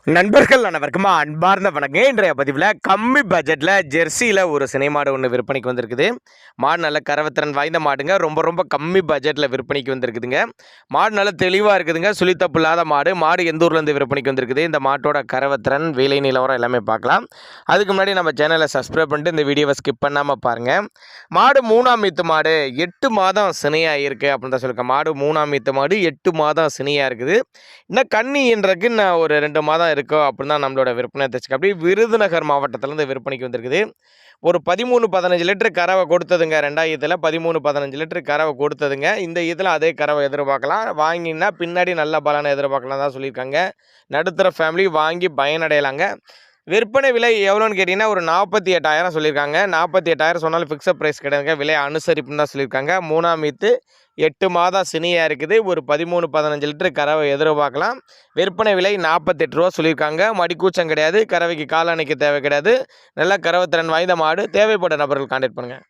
நண்பர்கள் அனைவருக்கும் அன்பார்ந்த வணக்கம். இன்றைய பதிவில் கம்மி பட்ஜெட்டில் ஜெர்சியில் ஒரு சினை மாடு ஒன்று விற்பனைக்கு வந்திருக்குது. மாடு நல்ல கரவத்திறன் வாய்ந்த மாடுங்க. ரொம்ப ரொம்ப கம்மி பட்ஜெட்டில் விற்பனைக்கு வந்திருக்குதுங்க. மாடு நல்ல தெளிவாக இருக்குதுங்க. சுழித்தப்பு இல்லாத மாடு. மாடு எந்த ஊர்லேருந்து விற்பனைக்கு வந்திருக்குது, இந்த மாட்டோட கரவத்திறன், விலை நிலவரம் எல்லாமே பார்க்கலாம். அதுக்கு முன்னாடி நம்ம சேனலை சப்ஸ்கிரைப் பண்ணிட்டு இந்த வீடியோவை ஸ்கிப் பண்ணாமல் பாருங்கள். மாடு 3ஆம் ஈத்து மாடு, 8 மாதம் சினையாக இருக்குது அப்படின்னு தான் சொல்லியிருக்கேன். மாடு 3ஆம் ஈத்து மாடு, 8 மாதம் சினையாக இருக்குது. இன்னும் கன்னின்றக்கு நான் ஒரு 2 மாதம் இருக்கோ அப்படின்னு தான் நம்மளோட விற்பனை தச்சுக்க. அப்படி விருதுநகர் மாவட்டத்திலேருந்து விற்பனைக்கு வந்திருக்குது. ஒரு 13-15 லிட்டர் கறவை கொடுத்ததுங்க. 2ஆம் 13-15 லிட்டர் கறவை கொடுத்ததுங்க. இந்த இதில் அதே கறவை எதிர்பார்க்கலாம். வாங்கினா பின்னாடி நல்ல பலனை எதிர்பார்க்கலாம் தான் சொல்லியிருக்காங்க. நடுத்தர ஃபேமிலி வாங்கி பயனடையலாங்க. விற்பனை விலை எவ்வளோன்னு கேட்டிங்கன்னா ஒரு 48,000 சொல்லியிருக்காங்க. 48,000 சொன்னாலும் ஃபிக்ஸட் ப்ரைஸ் கிடையாதுங்க. விலை அனுசரிப்புன்னு தான் சொல்லியிருக்காங்க. 3ஆம் ஈத்து 8 மாதம் சினியாக இருக்குது. ஒரு 13-15 லிட்டர் கறவை எதிர்பார்க்கலாம். விற்பனை விலை 48 ரூபா சொல்லியிருக்காங்க. மடிக்கூச்சம் கிடையாது. கறவைக்கு கால் அணைக்க தேவை கிடையாது. நல்ல கறவை திறன் வாய்ந்த மாடு. தேவைப்பட்ட நபர்கள் கான்டாக்ட் பண்ணுங்கள்.